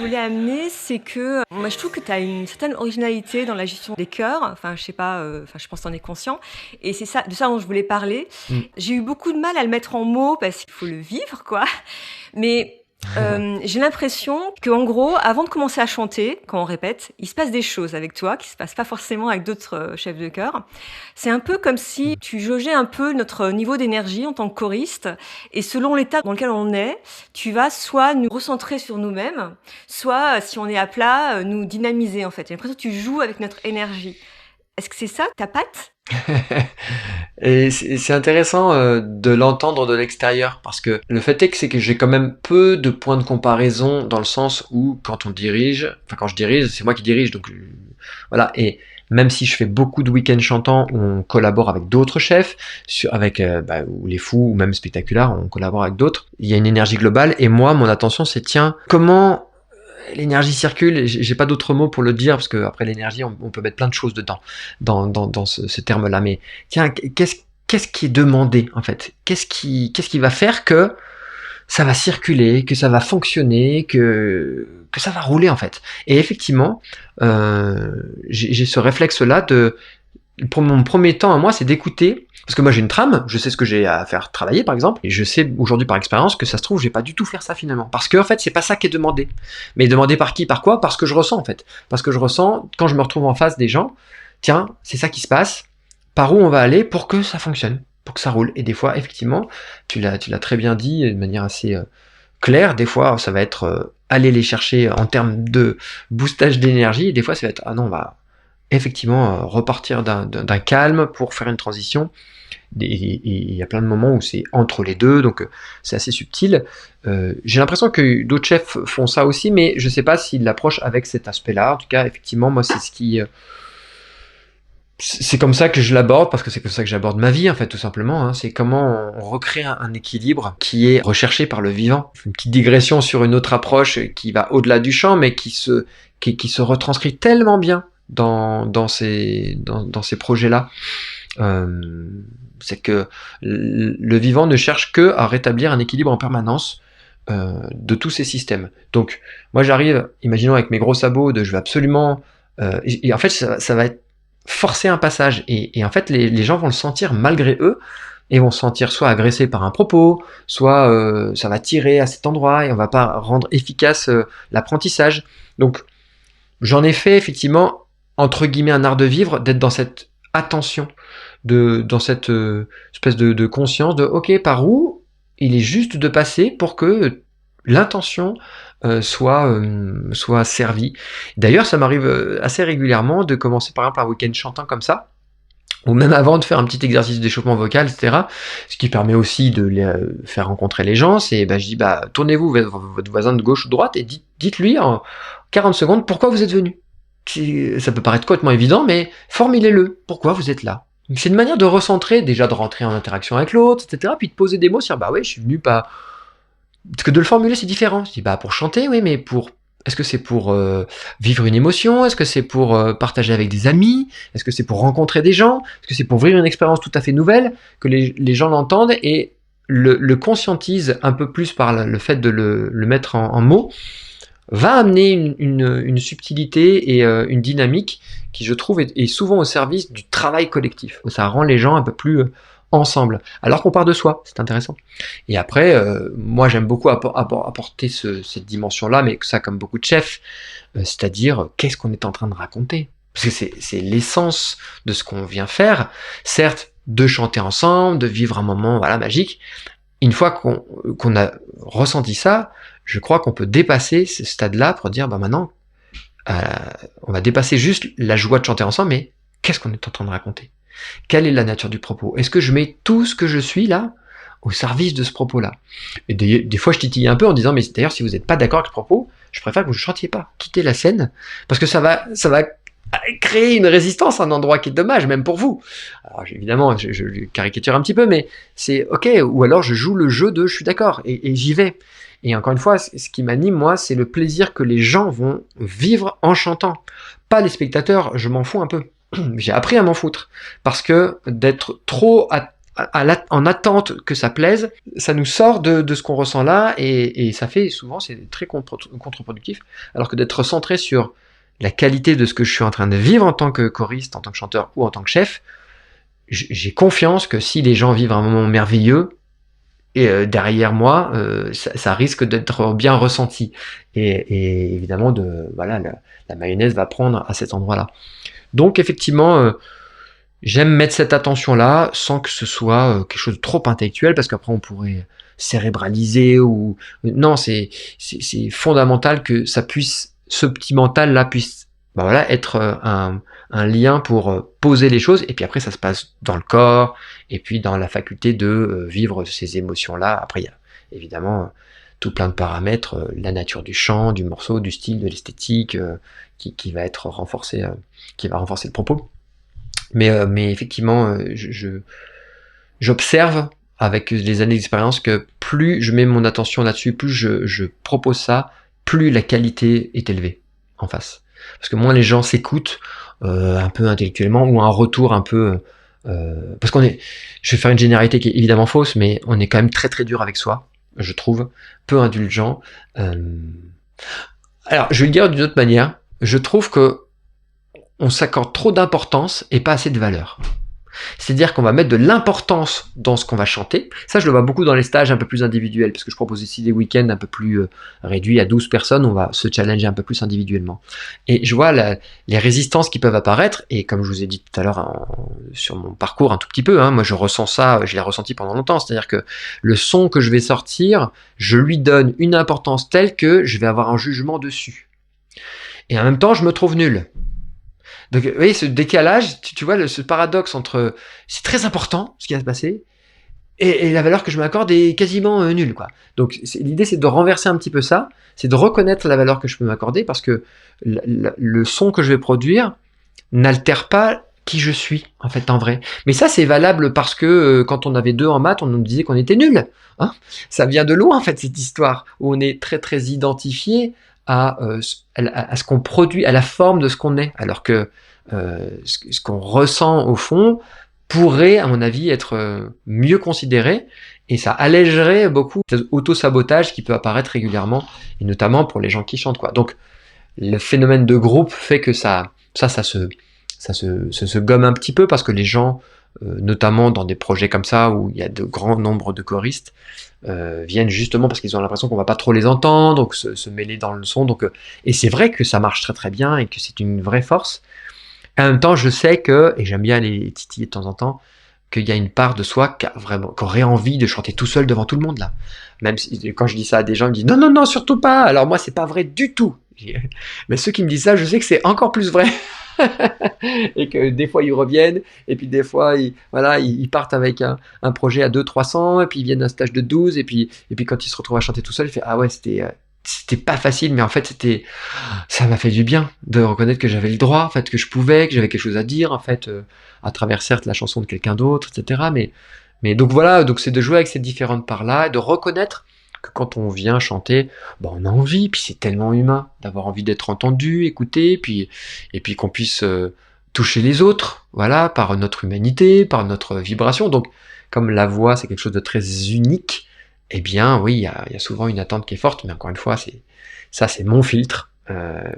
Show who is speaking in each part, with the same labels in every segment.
Speaker 1: voulais amener, c'est que moi je trouve que tu as une certaine originalité dans la gestion des chœurs. Enfin, je sais pas, enfin, je pense que tu en es conscient. Et c'est ça, de ça dont je voulais parler.
Speaker 2: Mmh.
Speaker 1: J'ai eu beaucoup de mal à le mettre en mots parce qu'il faut le vivre, quoi. Mais j'ai l'impression qu'en gros, avant de commencer à chanter, quand on répète, il se passe des choses avec toi qui se passent pas forcément avec d'autres chefs de chœur. C'est un peu comme si tu jaugeais un peu notre niveau d'énergie en tant que choriste, et selon l'état dans lequel on est, tu vas soit nous recentrer sur nous-mêmes, soit, si on est à plat, nous dynamiser en fait. J'ai l'impression que tu joues avec notre énergie. Est-ce que c'est ça ta patte?
Speaker 2: Et c'est intéressant de l'entendre de l'extérieur parce que le fait est que c'est que j'ai quand même peu de points de comparaison dans le sens où quand on dirige, enfin quand je dirige, c'est moi qui dirige donc voilà. Et même si je fais beaucoup de week-ends chantants où on collabore avec d'autres chefs, avec ou les fous ou même spectaculaires, on collabore avec d'autres, il y a une énergie globale et moi mon attention c'est tiens comment l'énergie circule, j'ai pas d'autres mots pour le dire, parce que après l'énergie, on peut mettre plein de choses dedans, dans ce terme-là. Mais tiens, qu'est-ce qui est demandé, en fait? Qu'est-ce qui va faire que ça va circuler, que ça va fonctionner, que ça va rouler, en fait? Et effectivement, j'ai ce réflexe-là pour mon premier temps à moi, c'est d'écouter, parce que moi j'ai une trame, je sais ce que j'ai à faire travailler par exemple, et je sais aujourd'hui par expérience que ça se trouve, je vais pas du tout faire ça finalement, parce que en fait c'est pas ça qui est demandé. Mais demandé par qui, par quoi? Parce que je ressens en fait. Parce que je ressens, quand je me retrouve en face des gens, tiens, c'est ça qui se passe, par où on va aller pour que ça fonctionne, pour que ça roule. Et des fois, effectivement, tu l'as très bien dit de manière assez claire, des fois ça va être aller les chercher en termes de boostage d'énergie, et des fois ça va être, ah non, on va effectivement repartir d'un calme pour faire une transition. Et il y a plein de moments où c'est entre les deux, donc c'est assez subtil. J'ai l'impression que d'autres chefs font ça aussi, mais je sais pas s'ils l'approchent avec cet aspect-là. En tout cas, effectivement, moi, c'est comme ça que je l'aborde, parce que c'est comme ça que j'aborde ma vie, en fait, tout simplement. Hein. C'est comment on recrée un équilibre qui est recherché par le vivant. Une petite digression sur une autre approche qui va au-delà du chant, mais qui se retranscrit tellement bien dans ces projets-là. C'est que le vivant ne cherche que à rétablir un équilibre en permanence de tous ces systèmes. Donc, moi j'arrive, imaginons avec mes gros sabots, je vais absolument... et en fait, ça va être forcer un passage. Et en fait, les gens vont le sentir malgré eux, et vont se sentir soit agressés par un propos, soit ça va tirer à cet endroit, et on va pas rendre efficace l'apprentissage. Donc, j'en ai fait effectivement, entre guillemets, un art de vivre, d'être dans cette attention, dans cette espèce de conscience de ok, par où il est juste de passer pour que l'intention soit servie. D'ailleurs, ça m'arrive assez régulièrement de commencer par exemple un week-end chantant comme ça, ou même avant de faire un petit exercice d'échauffement vocal, etc. Ce qui permet aussi de les faire rencontrer les gens, c'est je dis tournez-vous vers votre voisin de gauche ou de droite et dites-lui en 40 secondes pourquoi vous êtes venu. Ça peut paraître complètement évident, mais formulez-le. Pourquoi vous êtes là? C'est une manière de recentrer, déjà de rentrer en interaction avec l'autre, etc. Puis de poser des mots sur ouais, je suis venu pas. Parce que de le formuler, c'est différent. Je dis pour chanter, oui, mais pour. Est-ce que c'est pour vivre une émotion? Est-ce que c'est pour partager avec des amis? Est-ce que c'est pour rencontrer des gens? Est-ce que c'est pour vivre une expérience tout à fait nouvelle? Que les gens l'entendent et le conscientisent un peu plus par le fait de le mettre en mots, va amener une subtilité et une dynamique qui, je trouve, est souvent au service du travail collectif. Ça rend les gens un peu plus ensemble, alors qu'on part de soi, c'est intéressant. Et après, moi j'aime beaucoup apporter cette dimension-là, mais ça comme beaucoup de chefs, c'est-à-dire qu'est-ce qu'on est en train de raconter? Parce que c'est l'essence de ce qu'on vient faire, certes, de chanter ensemble, de vivre un moment magique. Une fois qu'on a ressenti ça, je crois qu'on peut dépasser ce stade-là pour dire maintenant, on va dépasser juste la joie de chanter ensemble, mais qu'est-ce qu'on est en train de raconter? Quelle est la nature du propos? Est-ce que je mets tout ce que je suis là au service de ce propos-là? Et des fois, je titille un peu en disant, mais d'ailleurs, si vous n'êtes pas d'accord avec ce propos, je préfère que vous ne chantiez pas. Quittez la scène, parce que ça va créer une résistance à un endroit qui est dommage, même pour vous. Alors évidemment, je caricature un petit peu, mais c'est ok, ou alors je joue le jeu de je suis d'accord, et j'y vais. Et encore une fois, ce qui m'anime, moi, c'est le plaisir que les gens vont vivre en chantant. Pas les spectateurs, je m'en fous un peu. J'ai appris à m'en foutre. Parce que d'être trop en attente que ça plaise, ça nous sort de ce qu'on ressent là, et ça fait souvent, c'est très contre-productif, alors que d'être centré sur la qualité de ce que je suis en train de vivre en tant que choriste, en tant que chanteur ou en tant que chef, j'ai confiance que si les gens vivent un moment merveilleux, et derrière moi, ça risque d'être bien ressenti. Et évidemment, voilà, la mayonnaise va prendre à cet endroit-là. Donc effectivement, j'aime mettre cette attention-là sans que ce soit quelque chose de trop intellectuel, parce qu'après on pourrait cérébraliser ou non, c'est fondamental que ça puisse, ce petit mental-là puisse, bah voilà, être un lien pour poser les choses, et puis après ça se passe dans le corps, et puis dans la faculté de vivre ces émotions-là. Après il y a évidemment tout plein de paramètres, la nature du chant, du morceau, du style, de l'esthétique, qui va être renforcé, qui va renforcer le propos. Mais effectivement, j'observe avec les années d'expérience que plus je mets mon attention là-dessus, plus je propose ça, plus la qualité est élevée en face. Parce que moins les gens s'écoutent un peu intellectuellement, ou un retour un peu... parce je vais faire une généralité qui est évidemment fausse, mais on est quand même très très dur avec soi, je trouve, peu indulgent. Alors, je vais le dire d'une autre manière, je trouve que on s'accorde trop d'importance et pas assez de valeur. C'est-à-dire qu'on va mettre de l'importance dans ce qu'on va chanter. Ça, je le vois beaucoup dans les stages un peu plus individuels, parce que je propose ici des week-ends un peu plus réduits à 12 personnes, on va se challenger un peu plus individuellement. Et je vois les résistances qui peuvent apparaître, et comme je vous ai dit tout à l'heure sur mon parcours un tout petit peu, moi je ressens ça, je l'ai ressenti pendant longtemps, c'est-à-dire que le son que je vais sortir, je lui donne une importance telle que je vais avoir un jugement dessus. Et en même temps, je me trouve nul. Donc, vous voyez, ce décalage, tu vois, ce paradoxe entre c'est très important ce qui va se passer, et la valeur que je m'accorde est quasiment nulle, quoi. Donc, l'idée, c'est de renverser un petit peu ça, c'est de reconnaître la valeur que je peux m'accorder, parce que le son que je vais produire n'altère pas qui je suis, en fait, en vrai. Mais ça, c'est valable parce que quand on avait 2 en maths, on nous disait qu'on était nuls. Hein, ça vient de loin, en fait, cette histoire, où on est très, très identifié à ce qu'on produit, à la forme de ce qu'on est, alors que ce qu'on ressent au fond pourrait, à mon avis, être mieux considéré, et ça allégerait beaucoup cet auto-sabotage qui peut apparaître régulièrement, et notamment pour les gens qui chantent, quoi. Donc le phénomène de groupe fait que ça se gomme un petit peu, parce que les gens, notamment dans des projets comme ça où il y a de grands nombres de choristes, viennent justement parce qu'ils ont l'impression qu'on va pas trop les entendre, donc se mêler dans le son. Donc, et c'est vrai que ça marche très très bien et que c'est une vraie force. En même temps, je sais que, et j'aime bien les titiller de temps en temps, qu'il y a une part de soi qui aurait envie de chanter tout seul devant tout le monde, là. Même si, quand je dis ça à des gens, ils me disent non, non, non, surtout pas. Alors moi, c'est pas vrai du tout. Mais ceux qui me disent ça, je sais que c'est encore plus vrai. Et que des fois ils reviennent, et puis des fois ils partent avec un projet à 200-300, et puis ils viennent d'un stage de 12, et puis quand ils se retrouvent à chanter tout seul, ils font ah ouais, c'était pas facile, mais en fait ça m'a fait du bien de reconnaître que j'avais le droit, en fait, que je pouvais, que j'avais quelque chose à dire, en fait, à travers certes la chanson de quelqu'un d'autre, etc. Mais donc voilà, donc c'est de jouer avec ces différentes parts-là, et de reconnaître que quand on vient chanter, on a envie, puis c'est tellement humain d'avoir envie d'être entendu, écouté, et puis qu'on puisse toucher les autres, voilà, par notre humanité, par notre vibration. Donc, comme la voix, c'est quelque chose de très unique, eh bien, oui, il y a souvent une attente qui est forte, mais encore une fois, c'est mon filtre,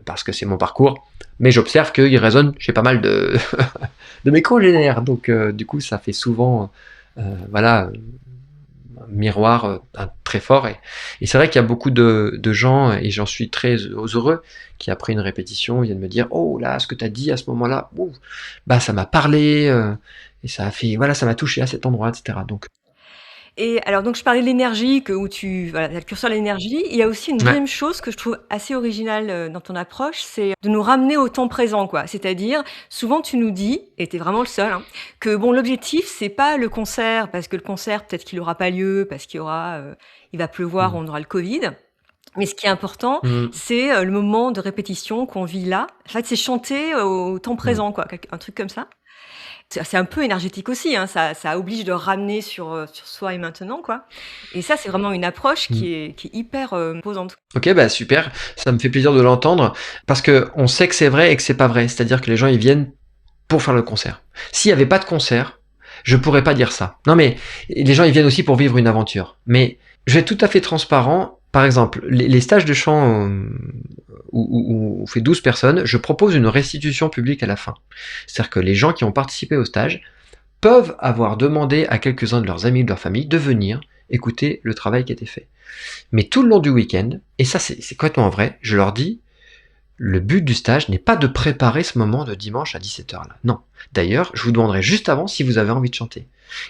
Speaker 2: parce que c'est mon parcours, mais j'observe qu'il résonne chez pas mal de, de mes congénères, donc du coup, ça fait souvent, voilà, miroir très fort, et c'est vrai qu'il y a beaucoup de gens, et j'en suis très heureux, qui après une répétition viennent me dire oh là, ce que tu as dit à ce moment-là, ça m'a parlé, et ça a fait, voilà, ça m'a touché à cet endroit, etc. Donc
Speaker 1: Et alors, donc je parlais de l'énergie, où voilà, tu as le curseur de l'énergie. Il y a aussi une
Speaker 2: ouais.
Speaker 1: deuxième chose que je trouve assez originale dans ton approche, c'est de nous ramener au temps présent, quoi. C'est-à-dire, souvent tu nous dis, et tu es vraiment le seul, hein, que bon, l'objectif, c'est pas le concert, parce que le concert, peut-être qu'il aura pas lieu, parce qu'il va pleuvoir, on aura le Covid. Mais ce qui est important, c'est le moment de répétition qu'on vit là. En fait, c'est chanter au temps présent, quoi, un truc comme ça. C'est un peu énergétique aussi, hein, ça oblige de ramener sur soi et maintenant, quoi. Et ça, c'est vraiment une approche qui est hyper posante.
Speaker 2: Ok, super, ça me fait plaisir de l'entendre, parce que on sait que c'est vrai et que c'est pas vrai, c'est-à-dire que les gens ils viennent pour faire le concert. S'il n'y avait pas de concert, Je pourrais pas dire ça. Non mais les gens ils viennent aussi pour vivre une aventure. Mais je vais être tout à fait transparent. Par exemple, les stages de chant où on fait 12 personnes, je propose une restitution publique à la fin. C'est-à-dire que les gens qui ont participé au stage peuvent avoir demandé à quelques-uns de leurs amis, de leur famille, de venir écouter le travail qui a été fait. Mais tout le long du week-end, et ça c'est complètement vrai, je leur dis, le but du stage n'est pas de préparer ce moment de dimanche à 17h là. Non. D'ailleurs, je vous demanderai juste avant si vous avez envie de chanter.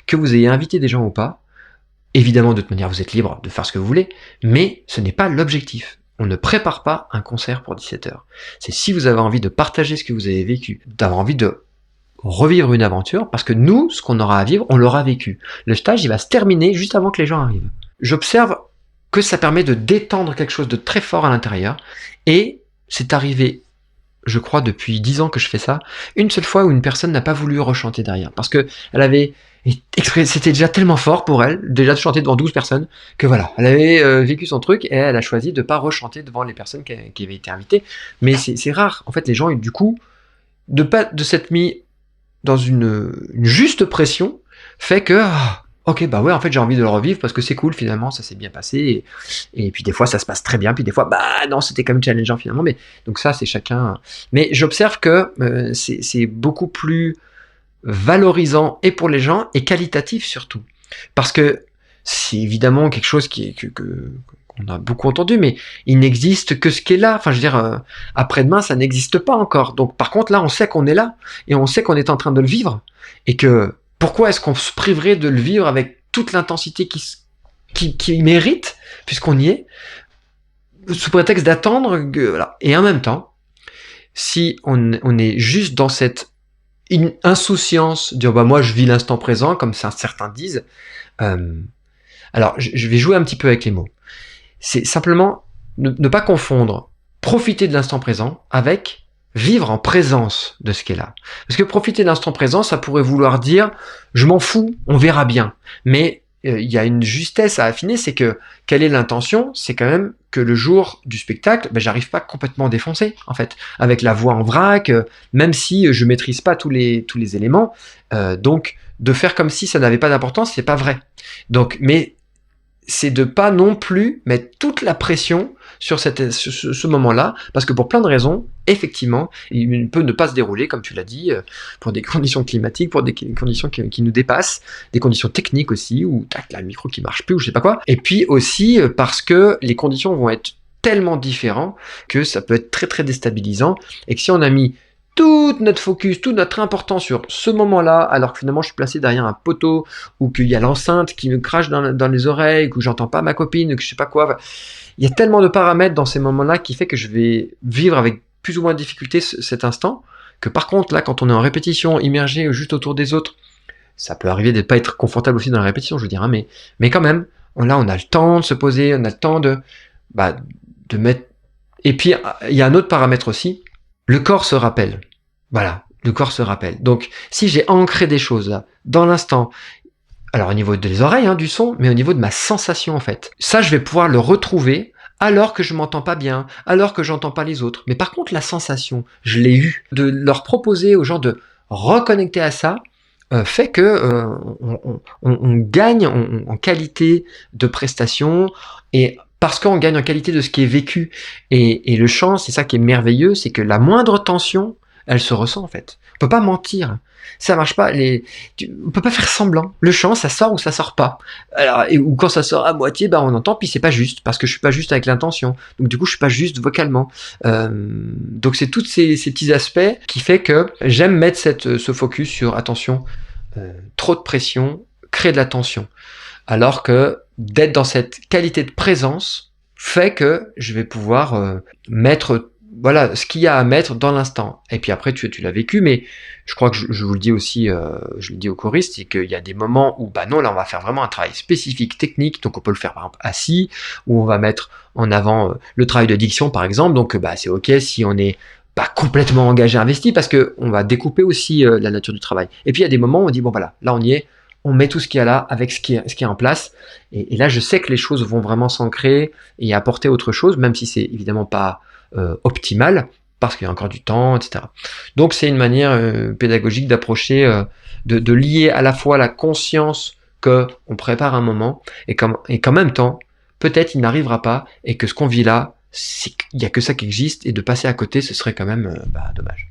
Speaker 2: Que vous ayez invité des gens ou pas, évidemment de toute manière vous êtes libre de faire ce que vous voulez, mais ce n'est pas l'objectif. On ne prépare pas un concert pour 17h. C'est si vous avez envie de partager ce que vous avez vécu, d'avoir envie de revivre une aventure, parce que nous, ce qu'on aura à vivre, on l'aura vécu. Le stage, il va se terminer juste avant que les gens arrivent. J'observe que ça permet de détendre quelque chose de très fort à l'intérieur, et c'est arrivé, je crois, depuis 10 ans que je fais ça, une seule fois où une personne n'a pas voulu rechanter derrière, parce que elle avait c'était déjà tellement fort pour elle, déjà de chanter devant 12 personnes, que voilà, elle avait vécu son truc, et elle a choisi de pas rechanter devant les personnes qui avaient été invitées. Mais c'est rare, en fait, les gens, du coup, de s'être mis dans une juste pression, fait que, ok, bah ouais, en fait, j'ai envie de le revivre parce que c'est cool, finalement, ça s'est bien passé, et puis des fois, ça se passe très bien, puis des fois, bah non, c'était quand même challengeant, finalement, mais donc ça, c'est chacun. Mais j'observe que c'est beaucoup plus valorisant et pour les gens, et qualitatif surtout. Parce que c'est évidemment quelque chose qu'on a beaucoup entendu, mais il n'existe que ce qui est là. Enfin, je veux dire, après-demain, ça n'existe pas encore. Donc, par contre, là, on sait qu'on est là, et on sait qu'on est en train de le vivre, et que pourquoi est-ce qu'on se priverait de le vivre avec toute l'intensité qui mérite, puisqu'on y est, sous prétexte d'attendre, voilà. Et en même temps, si on est juste dans cette insouciance, dire bah moi je vis l'instant présent, comme certains disent, alors je vais jouer un petit peu avec les mots. C'est simplement ne pas confondre profiter de l'instant présent avec vivre en présence de ce qui est là. Parce que profiter de l'instant présent, ça pourrait vouloir dire je m'en fous, on verra bien. Mais il y a une justesse à affiner, c'est que quelle est l'intention? C'est quand même que le jour du spectacle, ben, j'arrive pas complètement défoncé, en fait, avec la voix en vrac, même si je maîtrise pas tous les éléments. Donc, de faire comme si ça n'avait pas d'importance, c'est pas vrai. Donc, mais c'est de pas non plus mettre toute la pression sur ce moment-là, parce que pour plein de raisons, effectivement, il peut ne pas se dérouler, comme tu l'as dit, pour des conditions climatiques, pour des conditions qui nous dépassent, des conditions techniques aussi, ou tac, là, le micro qui marche plus, ou je sais pas quoi, et puis aussi parce que les conditions vont être tellement différentes que ça peut être très très déstabilisant, et que si on a mis toute notre focus, toute notre importance sur ce moment-là, alors que finalement je suis placé derrière un poteau, ou qu'il y a l'enceinte qui me crache dans les oreilles, que j'entends pas ma copine, que je sais pas quoi. Il y a tellement de paramètres dans ces moments-là qui fait que je vais vivre avec plus ou moins de difficulté cet instant, que par contre là, quand on est en répétition, immergé juste autour des autres, ça peut arriver de pas être confortable aussi dans la répétition, je veux dire, hein, mais quand même, là on a le temps de se poser, on a le temps de mettre. Et puis il y a un autre paramètre aussi, le corps se rappelle. Voilà, le corps se rappelle. Donc, si j'ai ancré des choses là, dans l'instant, alors au niveau des oreilles, hein, du son, mais au niveau de ma sensation en fait, ça je vais pouvoir le retrouver alors que je m'entends pas bien, alors que j'entends pas les autres. Mais par contre, la sensation, je l'ai eue. De leur proposer aux gens de reconnecter à ça, fait que on gagne en qualité de prestation, et parce qu'on gagne en qualité de ce qui est vécu. Et le chant, c'est ça qui est merveilleux, c'est que la moindre tension, elle se ressent en fait. On peut pas mentir. Ça marche pas. On peut pas faire semblant. Le chant, ça sort ou ça sort pas. Alors, ou quand ça sort à moitié, on entend, puis c'est pas juste, parce que je suis pas juste avec l'intention. Donc du coup, je suis pas juste vocalement. Donc c'est tous ces petits aspects qui fait que j'aime mettre ce focus sur, attention, trop de pression crée de la tension. Alors que d'être dans cette qualité de présence fait que je vais pouvoir mettre ce qu'il y a à mettre dans l'instant. Et puis après, tu l'as vécu, mais je crois que je vous le dis aussi, je le dis aux choristes, c'est qu'il y a des moments où, non, là, on va faire vraiment un travail spécifique, technique, donc on peut le faire par exemple assis, où on va mettre en avant le travail de diction, par exemple, donc c'est ok si on est pas complètement engagé, investi, parce que on va découper aussi la nature du travail. Et puis il y a des moments où on dit, voilà, là on y est, on met tout ce qu'il y a là avec ce qui est en place, et là je sais que les choses vont vraiment s'ancrer et apporter autre chose, même si c'est évidemment pas optimal, parce qu'il y a encore du temps, etc. Donc c'est une manière pédagogique d'approcher, de lier à la fois la conscience qu'on prépare un moment et qu'en même temps, peut-être il n'arrivera pas et que ce qu'on vit là, il n'y a que ça qui existe et de passer à côté, ce serait quand même dommage.